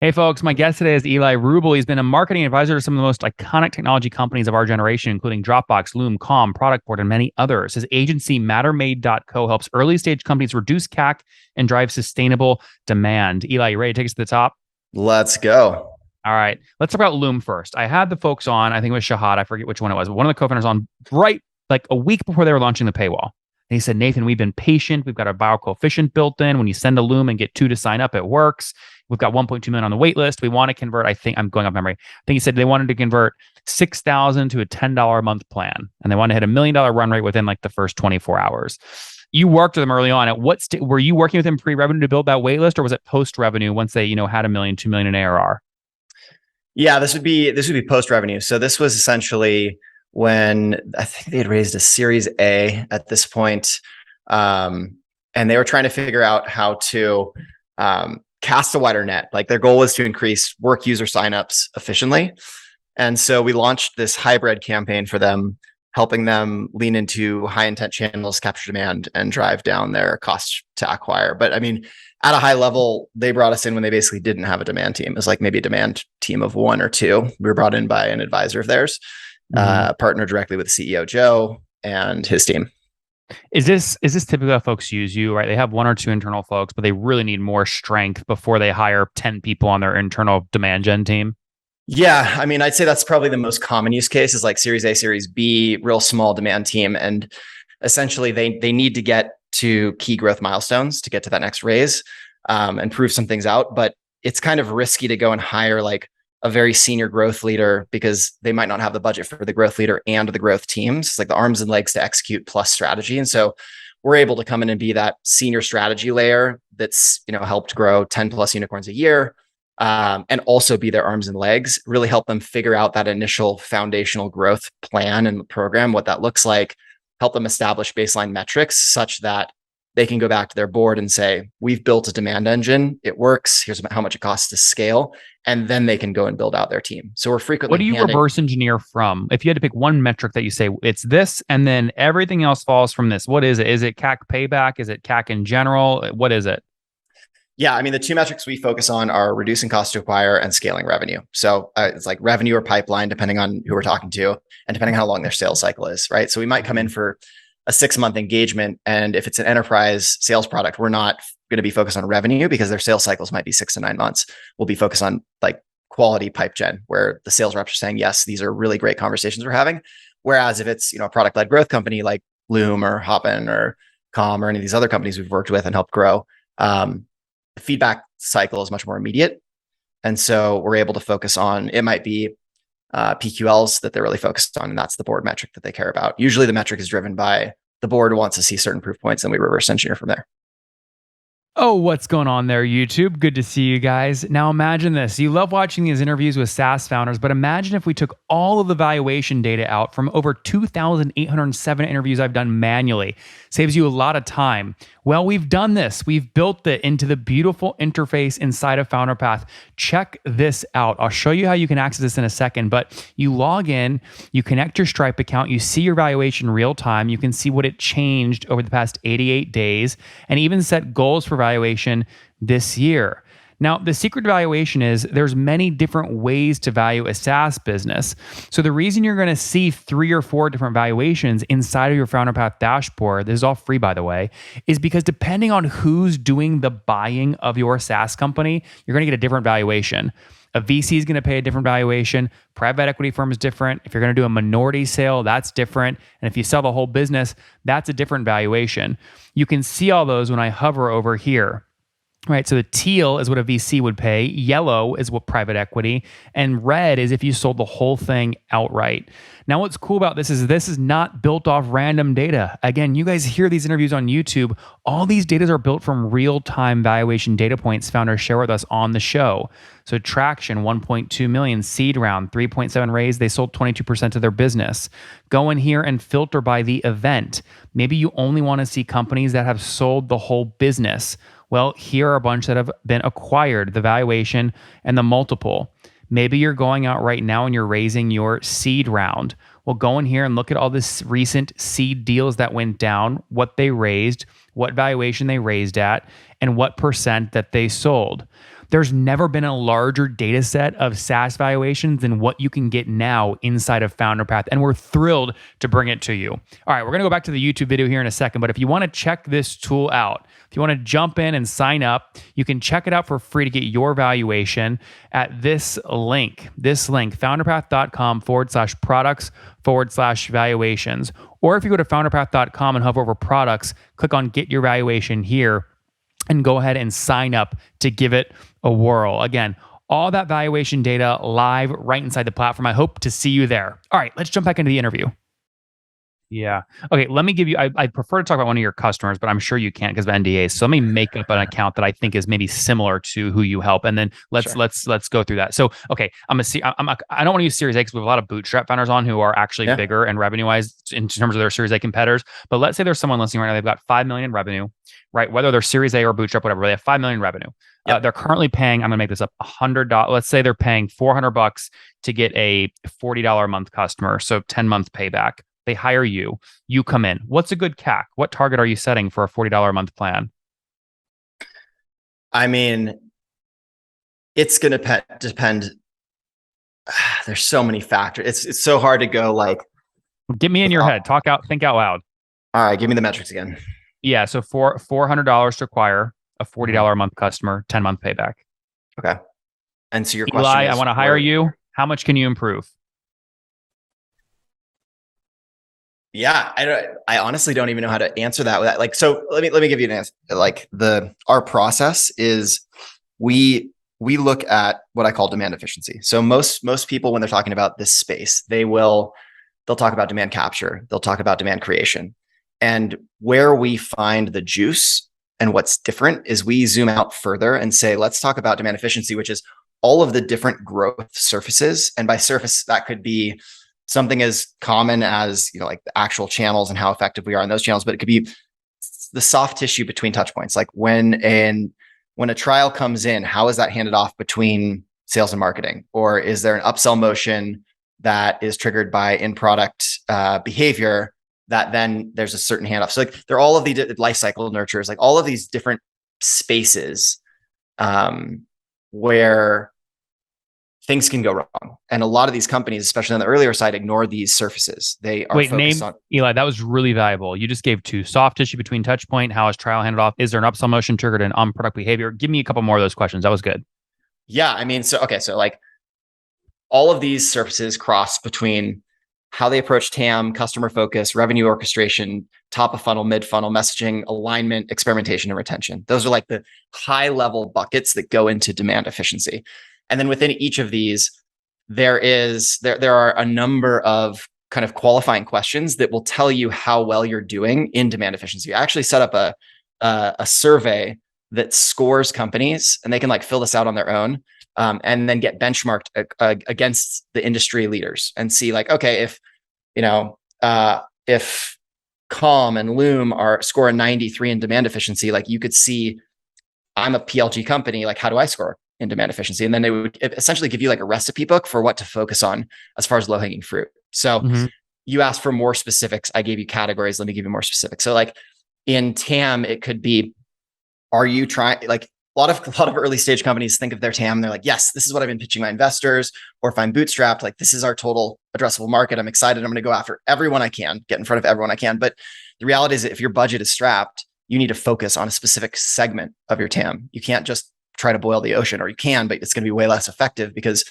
Hey, folks, my guest today is Eli Rubel. He's been a marketing advisor to some of the most iconic technology companies of our generation, including Dropbox, Loom, Calm, Product Board, and many others. His agency, MatterMade.co, helps early stage companies reduce CAC and drive sustainable demand. Eli, you ready to take us to the top? Let's go. All right, let's talk about Loom first. I had the folks on, I think it was Shahad, I forget which one it was, but one of the co-founders on right like a week before they were launching the paywall. And he said, Nathan, we've been patient. We've got a bio coefficient built in. When you send a Loom and get two to sign up, it works. We've got 1.2 million on the wait list. We want to convert, I think I'm going off memory. I think he said they wanted to convert 6,000 to a $10 a month plan. And they want to hit $1 million run rate within like the first 24 hours. You worked with them early on. At what were you working with them pre-revenue to build that wait list, or was it post-revenue once they, had $1 million, 2 million in ARR? Yeah, this would be post revenue. So this was essentially when I think they had raised a Series A at this point, and they were trying to figure out how to cast a wider net. Like their goal was to increase work user signups efficiently, and so we launched this hybrid campaign for them, helping them lean into high intent channels, capture demand, and drive down their cost to acquire. But I mean, at a high level, they brought us in when they basically didn't have a demand team. It was like maybe a demand team of one or two. We were brought in by an advisor of theirs, partnered directly with CEO Joe and his team. Is this typically how folks use you, right? They have one or two internal folks, but they really need more strength before they hire 10 people on their internal demand gen team? Yeah, I mean, I'd say that's probably the most common use case is like Series A, Series B, real small demand team. And essentially they need to get to key growth milestones to get to that next raise and prove some things out. But it's kind of risky to go and hire like a very senior growth leader because they might not have the budget for the growth leader and the growth teams. It's like the arms and legs to execute plus strategy. And so we're able to come in and be that senior strategy layer that's, helped grow 10 plus unicorns a year. And also be their arms and legs, really help them figure out that initial foundational growth plan and program, what that looks like, help them establish baseline metrics such that they can go back to their board and say, we've built a demand engine. It works. Here's how much it costs to scale. And then they can go and build out their team. So we're frequently What do you reverse engineer from? If you had to pick one metric that you say it's this, and then everything else falls from this, what is it? Is it CAC payback? Is it CAC in general? What is it? Yeah, I mean, the two metrics we focus on are reducing cost to acquire and scaling revenue. So it's like revenue or pipeline, depending on who we're talking to and depending on how long their sales cycle is, right? So we might come in for a 6-month engagement. And if it's an enterprise sales product, we're not going to be focused on revenue because their sales cycles might be 6 to 9 months. We'll be focused on like quality pipe gen, where the sales reps are saying, yes, these are really great conversations we're having. Whereas if it's, a product-led growth company like Loom or Hopin or Calm or any of these other companies we've worked with and helped grow, the feedback cycle is much more immediate. And so we're able to focus on, it might be PQLs that they're really focused on. And that's the board metric that they care about. Usually the metric is driven by the board wants to see certain proof points and we reverse engineer from there. Oh, what's going on there, YouTube? Good to see you guys. Now imagine this. You love watching these interviews with SaaS founders, but imagine if we took all of the valuation data out from over 2,807 interviews I've done manually. Saves you a lot of time. Well, we've done this. We've built it into the beautiful interface inside of FounderPath. Check this out. I'll show you how you can access this in a second, but you log in, you connect your Stripe account, you see your valuation real time, you can see what it changed over the past 88 days, and even set goals for valuation this year. Now, the secret to valuation is there's many different ways to value a SaaS business. So the reason you're going to see 3 or 4 different valuations inside of your FounderPath dashboard, this is all free by the way, is because depending on who's doing the buying of your SaaS company, you're going to get a different valuation. A VC is going to pay a different valuation. Private equity firm is different. If you're going to do a minority sale, that's different. And if you sell the whole business, that's a different valuation. You can see all those when I hover over here. Right, so the teal is what a VC would pay, yellow is what private equity, and red is if you sold the whole thing outright. Now, what's cool about this is not built off random data. Again, you guys hear these interviews on YouTube. All these data are built from real-time valuation data points founders share with us on the show. So traction, 1.2 million, seed round, 3.7 raise, they sold 22% of their business. Go in here and filter by the event. Maybe you only want to see companies that have sold the whole business. Well, here are a bunch that have been acquired, the valuation and the multiple. Maybe you're going out right now and you're raising your seed round. Well, go in here and look at all this recent seed deals that went down, what they raised, what valuation they raised at, and what percent that they sold. There's never been a larger data set of SaaS valuations than what you can get now inside of FounderPath, and we're thrilled to bring it to you. All right, we're going to go back to the YouTube video here in a second, but if you want to check this tool out, if you want to jump in and sign up, you can check it out for free to get your valuation at this link, founderpath.com/products/valuations. Or if you go to founderpath.com and hover over products, click on get your valuation here and go ahead and sign up to give it a whirl. Again, all that valuation data live right inside the platform. I hope to see you there. All right, let's jump back into the interview. Yeah. Okay. Let me give you. I prefer to talk about one of your customers, but I'm sure you can't because of NDAs. So let me make up an account that I think is maybe similar to who you help, and then let's go through that. So okay, I don't want to use Series A because we have a lot of bootstrap founders on who are actually bigger and revenue wise in terms of their Series A competitors. But let's say there's someone listening right now. They've got 5 million in revenue, right? Whether they're Series A or bootstrap, whatever, they have 5 million in revenue. They're currently paying. I'm gonna make this up. $100. Let's say they're paying $400 to get a $40 a month customer. So 10-month payback. They hire you, you come in. What's a good CAC? What target are you setting for a $40 a month plan? I mean, it's going to depend. There's so many factors. It's so hard to go like. Get me in your head. Think out loud. All right. Give me the metrics again. Yeah. So $400 to acquire a $40 a month customer, 10-month payback. Okay. And so your Eli, question is, I want to hire you. How much can you improve? Yeah, I honestly don't even know how to answer that. Like, so let me give you an answer. Like our process is we look at what I call demand efficiency. So most people, when they're talking about this space, they'll talk about demand capture, they'll talk about demand creation. And where we find the juice and what's different is we zoom out further and say, let's talk about demand efficiency, which is all of the different growth surfaces. And by surface, that could be something as common as, like the actual channels and how effective we are in those channels, but it could be the soft tissue between touch points. Like when a trial comes in, how is that handed off between sales and marketing? Or is there an upsell motion that is triggered by in-product behavior that then there's a certain handoff? So like there are all of the life cycle nurtures, like all of these different spaces where things can go wrong. And a lot of these companies, especially on the earlier side, ignore these surfaces. They are focused on. Eli, that was really valuable. You just gave 2: soft tissue between touch point. How is trial handed off? Is there an upsell motion triggered in on-product behavior? Give me a couple more of those questions. That was good. Yeah. I mean, so like all of these surfaces cross between how they approach TAM, customer focus, revenue orchestration, top of funnel, mid funnel, messaging, alignment, experimentation, and retention. Those are like the high level buckets that go into demand efficiency. And then within each of these, there are a number of kind of qualifying questions that will tell you how well you're doing in demand efficiency. I actually set up a survey that scores companies, and they can like fill this out on their own, and then get benchmarked against the industry leaders and see like, okay, if Calm and Loom are scoring 93 in demand efficiency, like you could see, I'm a PLG company, like how do I score in demand efficiency? And then they would essentially give you like a recipe book for what to focus on as far as low-hanging fruit. So you asked for more specifics. I gave you categories. Let me give you more specifics. So like in TAM, it could be, are you trying, like a lot of early stage companies think of their TAM. They're like, yes, this is what I've been pitching my investors. Or if I'm bootstrapped, like this is our total addressable market. I'm excited. I'm going to go after everyone I can, get in front of everyone I can. But the reality is that if your budget is strapped, you need to focus on a specific segment of your TAM. You can't just try to boil the ocean, or you can, but it's going to be way less effective because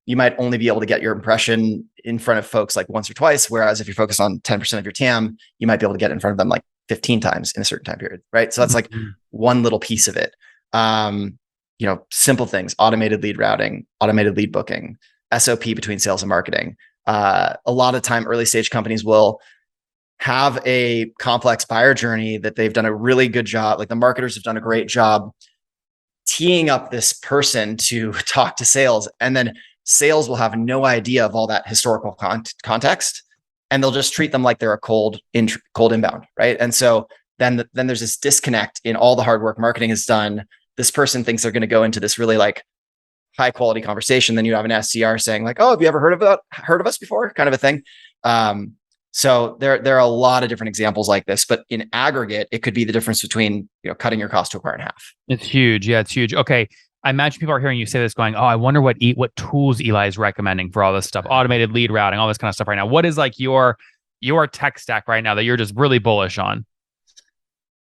you might only be able to get your impression in front of folks like once or twice. Whereas if you focus on 10% of your TAM, you might be able to get in front of them like 15 times in a certain time period. Right. So that's like one little piece of it. Simple things, automated lead routing, automated lead booking, SOP between sales and marketing. A lot of time, early stage companies will have a complex buyer journey that they've done a really good job. Like the marketers have done a great job teeing up this person to talk to sales, and then sales will have no idea of all that historical context, and they'll just treat them like they're a cold inbound, right? And so then there's this disconnect in all the hard work marketing has done. This person thinks they're going to go into this really like high quality conversation. Then you have an SDR saying like, "Oh, have you ever heard of us before?" kind of a thing. So there are a lot of different examples like this, but in aggregate, it could be the difference between cutting your cost to acquire in half. It's huge. Yeah, it's huge. Okay. I imagine people are hearing you say this going, oh, I wonder what tools Eli is recommending for all this stuff, automated lead routing, all this kind of stuff right now. What is like your tech stack right now that you're just really bullish on?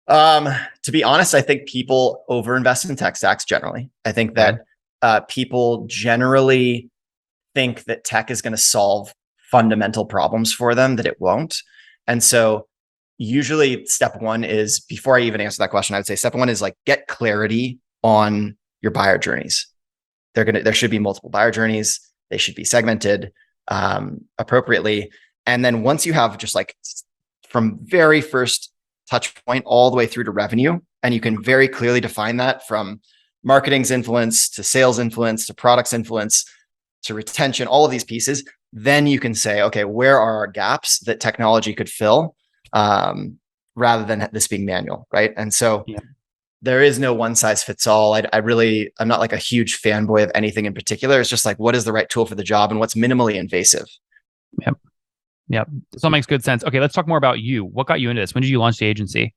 To be honest, I think people overinvest in tech stacks generally. I think Okay. that people generally think that tech is going to solve fundamental problems for them that it won't. And so usually step one is, before I even answer that question, I would say step one is like get clarity on your buyer journeys. There should be multiple buyer journeys. They should be segmented appropriately. And then once you have just like from very first touch point all the way through to revenue, and you can very clearly define that from marketing's influence to sales influence to products influence to retention, all of these pieces, then you can say, okay, where are our gaps that technology could fill, rather than this being manual, right? And so Yeah. there is no one size fits all. I'm not like a huge fanboy of anything in particular. It's just like, what is the right tool for the job and what's minimally invasive? Yep. Yep. This all makes good sense. Okay, let's talk more about you. What got you into this? When did you launch the agency?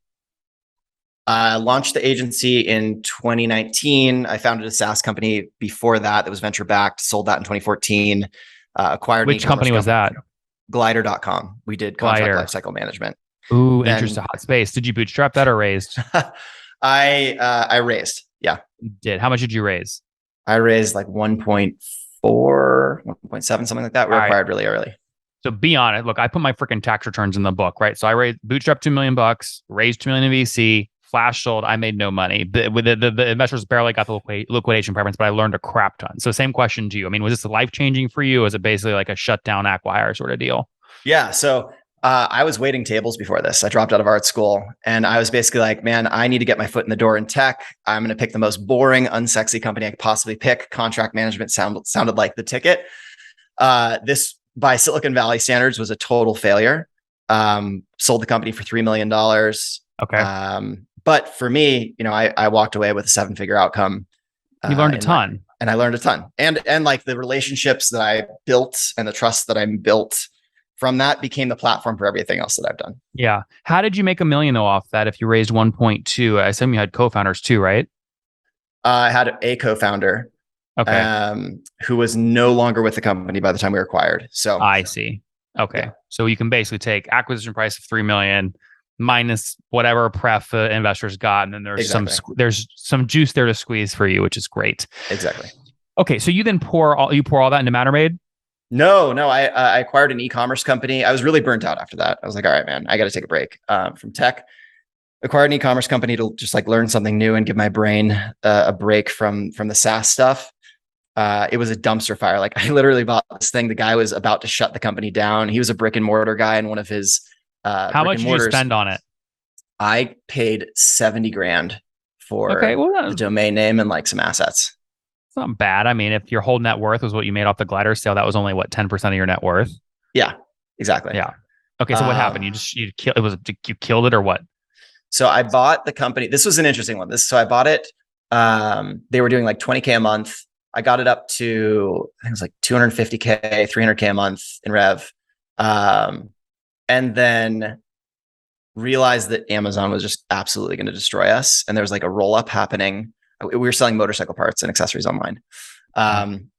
I launched the agency in 2019. I founded a SaaS company before that was venture backed, sold that in 2014, acquired Which company was that? Glider.com. We did contract Glider. lifecycle management. Ooh, Then interesting. Hot space. Did you bootstrap that or raised? I raised. Yeah. You did. How much did you raise? I raised like 1.4, 1.7, something like that. We All right. acquired really early. So be honest. Look, I put my freaking tax returns in the book, right? So I raised bootstrap $2 million, raised $2 million in VC, flash sold. I made no money. The investors barely got the liquidation preference, but I learned a crap ton. So same question to you. I mean, was this life changing for you? Or was it basically like a shutdown acquire sort of deal? Yeah. So I was waiting tables before this. I dropped out of art school and I was basically like, man, I need to get my foot in the door in tech. I'm going to pick the most boring, unsexy company I could possibly pick. Contract management sounded like the ticket. This, by Silicon Valley standards, was a total failure. Sold the company for $3 million. Okay. But for me, I walked away with a 7-figure outcome. You learned a ton. And I learned a ton. And like the relationships that I built and the trust that I built from that became the platform for everything else that I've done. Yeah. How did you make $1 million though off that if you raised 1.2? I assume you had co-founders too, right? I had a co-founder who was no longer with the company by the time we were acquired. So I see. Okay. Yeah. So you can basically take acquisition price of 3 million minus whatever pref investors got, and then there's some juice there to squeeze for you, which is great. Exactly. Okay. So you then pour all that into Mattermade? No. I acquired an e-commerce company. I was really burnt out after that. I was like, all right, man, I got to take a break from tech. Acquired an e-commerce company to just like learn something new and give my brain a break from the SaaS stuff. It was a dumpster fire. Like I literally bought this thing. The guy was about to shut the company down. He was a brick and mortar guy, and one of his how much did you spend on it? I paid 70 grand for the domain name and like some assets. It's not bad. I mean, if your whole net worth was what you made off the glider sale, that was only 10% of your net worth. Yeah, exactly. Yeah. Okay. So what happened? You killed it or what? So I bought the company. This was an interesting one. So I bought it. They were doing like 20K a month. I got it up to, I think it was like 250K, 300K a month in rev. And then realized that Amazon was just absolutely going to destroy us. And there was like a roll up happening. We were selling motorcycle parts and accessories online.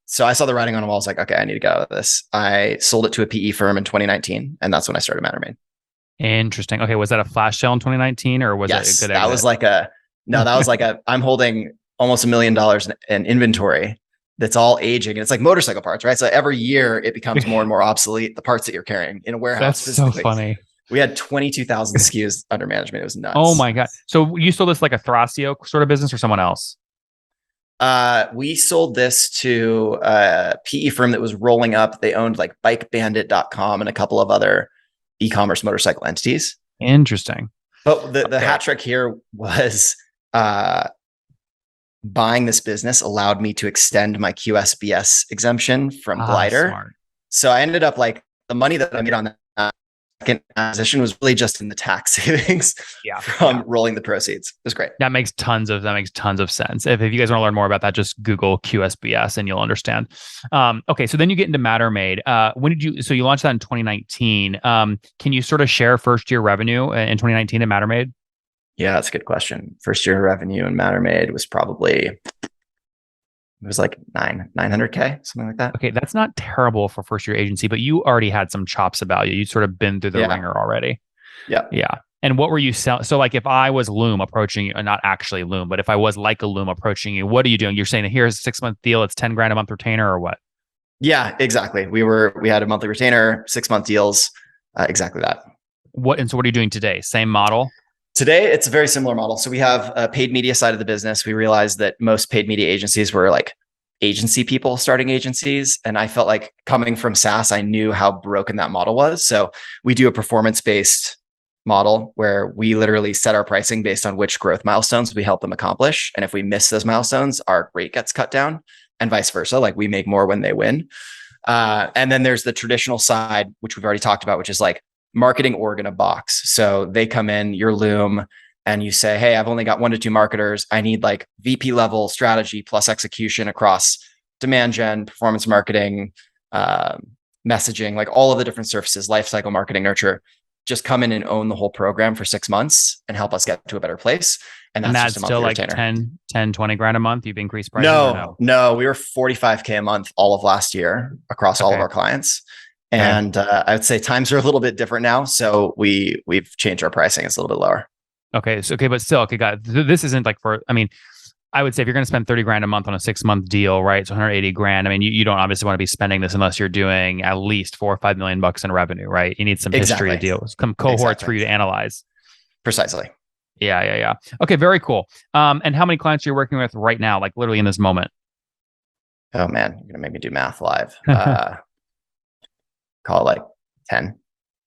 So I saw the writing on the wall. I was like, okay, I need to get out of this. I sold it to a PE firm in 2019. And that's when I started Mattermade. Interesting. Okay. Was that a flash sale in 2019 or was it a good exit? That was like I'm holding almost $1 million in inventory that's all aging. And it's like motorcycle parts, right? So every year it becomes more and more obsolete, the parts that you're carrying in a warehouse. That's so funny. We had 22,000 SKUs under management. It was nuts. Oh my God. So you sold this like a Thrasio sort of business or someone else? We sold this to a PE firm that was rolling up. They owned like bikebandit.com and a couple of other e-commerce motorcycle entities. Interesting. But the hat trick here was buying this business allowed me to extend my QSBS exemption from Glider. Smart. So I ended up like the money that I made on that second acquisition was really just in the tax savings from rolling the proceeds. It was great. That makes tons of sense. If you guys want to learn more about that, just Google QSBS and you'll understand. Okay, so then you get into Mattermade. So you launched that in 2019. Can you sort of share first year revenue in 2019 at Mattermade? Yeah, that's a good question. First year revenue in Mattermade was probably It was like 900K, something like that. Okay, that's not terrible for first year agency, but you already had some chops about you. You'd sort of been through the Yeah. ringer already. Yeah. Yeah. And what were you selling? So, like, if I was Loom approaching you, not actually Loom, but if I was like a Loom approaching you, what are you doing? You're saying here's a 6 month deal, it's 10 grand a month retainer, or what? Yeah, exactly. We had a monthly retainer, 6 month deals, exactly that. What and so what are you doing today? Same model? Today, it's a very similar model. So we have a paid media side of the business. We realized that most paid media agencies were like agency people starting agencies. And I felt like coming from SaaS, I knew how broken that model was. So we do a performance-based model where we literally set our pricing based on which growth milestones we help them accomplish. And if we miss those milestones, our rate gets cut down and vice versa. Like we make more when they win. And then there's the traditional side, which we've already talked about, which is like marketing org in a box. So they come in, your Loom, and you say, hey, I've only got 1 to 2 marketers. I need like VP level strategy plus execution across demand gen, performance marketing, messaging, like all of the different surfaces, lifecycle marketing, nurture. Just come in and own the whole program for 6 months and help us get to a better place. And And that's just that's a still monthly like retainer. 20 grand a month. You've increased prices or No, we were 45K a month all of last year across all of Okay. our clients. Okay. And I would say times are a little bit different now. So we've changed our pricing. It's a little bit lower. Okay. So, okay. But still, okay, got it. This isn't like I mean, I would say if you're going to spend 30 grand a month on a 6 month deal, right? So 180 grand. I mean, you don't obviously want to be spending this unless you're doing at least $4 or $5 million in revenue, right? You need some history to Exactly. deal with, some cohorts for Exactly. you to analyze. Precisely. Yeah. Yeah. Yeah. Okay. Very cool. And how many clients are you working with right now? Like literally in this moment? Oh man, you're gonna make me do math live. Call it like 10.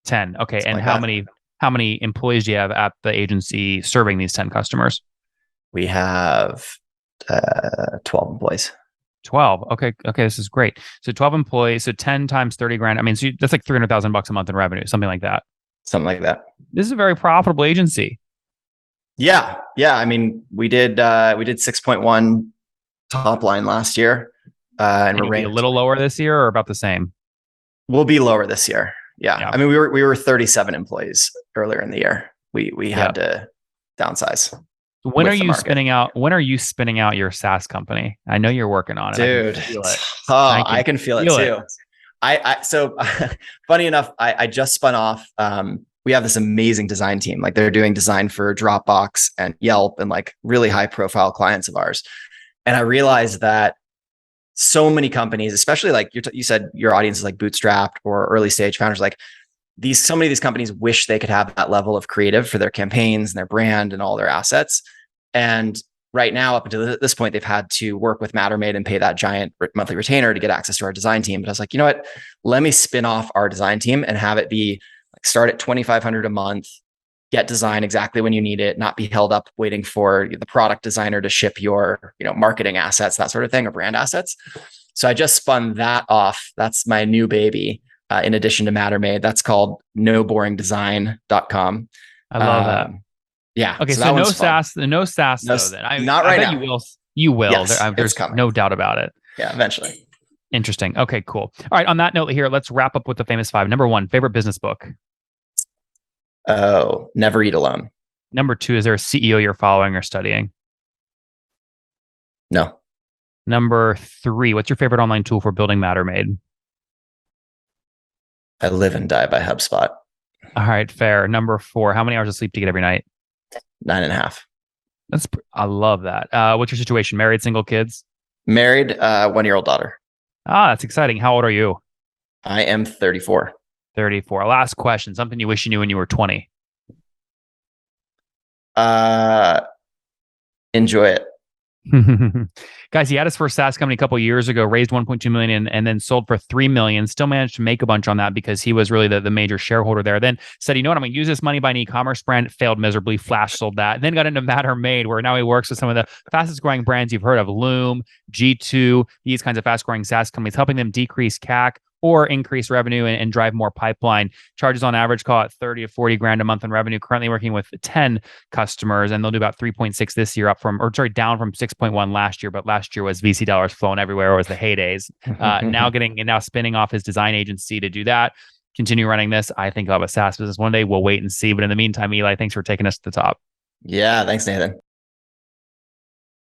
10. Okay. Something And like how many employees do you have at the agency serving these 10 customers? We have 12 employees. 12. Okay. Okay. This is great. So 12 employees. So 10 times 30 grand. I mean, so that's like 300,000 bucks a month in revenue, something like that. Something like that. This is a very profitable agency. Yeah. Yeah. I mean, we did 6.1 top line last year. And And we're you'll be a ranked. little lower this year or about the same? We'll be lower this year. Yeah. Yeah. I mean, we were 37 employees earlier in the year. We Yeah. had to downsize When are with the you market. when are you spinning out your SaaS company? I know you're working on it. Dude. I can feel it. Oh, I can feel it feel it. too. So funny enough, I just spun off. We have this amazing design team. Like they're doing design for Dropbox and Yelp and like really high profile clients of ours. And I realized that so many companies, especially like you said, your audience is like bootstrapped or early stage founders, like so many of these companies wish they could have that level of creative for their campaigns and their brand and all their assets. And right now, up until this point, they've had to work with Mattermade and pay that giant monthly retainer to get access to our design team. But I was like, you know what? Let me spin off our design team and have it be like start at 2,500 a month, get design exactly when you need it, not be held up waiting for the product designer to ship your, marketing assets, that sort of thing, or brand assets. So I just spun that off. That's my new baby. In addition to Mattermade, that's called noboringdesign.com. I love that. Yeah. Okay, So so that one's fun. no SaaS No, though. Then not I right bet now. you will. You will. Yes, it's There's coming. no doubt about it. Yeah, eventually. Interesting. Okay, cool. All right. On that note, here, let's wrap up with the famous five. Number one, favorite business book. Oh, Never Eat Alone. Number two, is there a CEO you're following or studying? No. Number three, what's your favorite online tool for building Mattermade? I live and die by HubSpot. All right, fair. Number four, how many hours of sleep do you get every night? 9.5. I love that. What's your situation? Married, single, kids? Married, 1-year-old daughter. Ah, that's exciting. How old are you? I am 34. 34. Last question. Something you wish you knew when you were 20. Enjoy it. Guys, he had his first SaaS company a couple of years ago, raised 1.2 million and then sold for 3 million. Still managed to make a bunch on that because he was really the major shareholder there. Then said, you know what, I'm going to use this money by an e-commerce brand. Failed miserably. Flash sold that. Then got into Mattermade, where now he works with some of the fastest growing brands you've heard of, Loom, G2, these kinds of fast growing SaaS companies, helping them decrease CAC or increase revenue and drive more pipeline. Charges on average, call it 30 to 40 grand a month in revenue. Currently working with 10 customers, and they'll do about 3.6 this year, down from 6.1 last year. But last year was VC dollars flowing everywhere. It was the heydays. Now spinning off his design agency to do that. Continue running this. I think I'll have a SaaS business one day. We'll wait and see. But in the meantime, Eli, thanks for taking us to the top. Yeah, thanks, Nathan.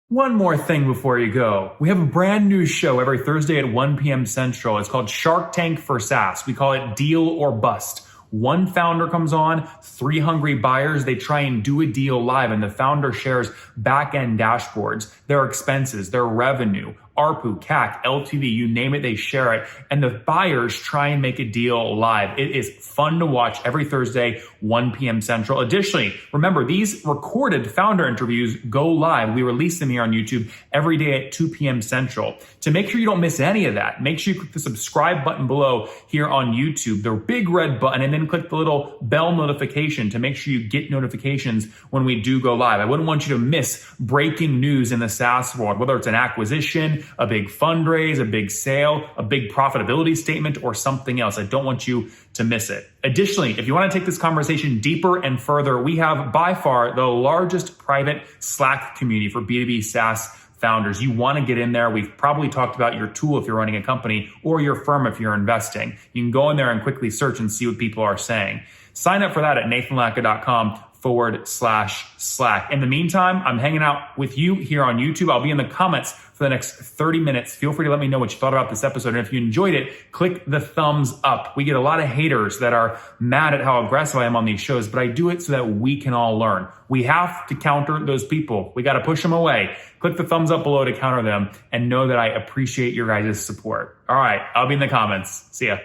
One more thing before you go. We have a brand new show every Thursday at 1 p.m. Central. It's called Shark Tank for SaaS. We call it Deal or Bust. One founder comes on, three hungry buyers. They try and do a deal live, and the founder shares back-end dashboards, their expenses, their revenue, ARPU, CAC, LTV, you name it, they share it. And the buyers try and make a deal live. It is fun to watch every Thursday, 1 p.m. Central. Additionally, remember, these recorded founder interviews go live. We release them here on YouTube every day at 2 p.m. Central. To make sure you don't miss any of that, make sure you click the subscribe button below here on YouTube, the big red button, and then click the little bell notification to make sure you get notifications when we do go live. I wouldn't want you to miss breaking news in the SaaS world, whether it's an acquisition, a big fundraise, a big sale, a big profitability statement, or something else. I don't want you to miss it. Additionally, if you want to take this conversation deeper and further, we have by far the largest private Slack community for B2B SaaS founders. You want to get in there. We've probably talked about your tool if you're running a company or your firm if you're investing. You can go in there and quickly search and see what people are saying. Sign up for that at nathanlatka.com/Slack. In the meantime, I'm hanging out with you here on YouTube. I'll be in the comments for the next 30 minutes. Feel free to let me know what you thought about this episode. And if you enjoyed it, click the thumbs up. We get a lot of haters that are mad at how aggressive I am on these shows, but I do it so that we can all learn. We have to counter those people. We got to push them away. Click the thumbs up below to counter them and know that I appreciate your guys' support. All right, I'll be in the comments. See ya.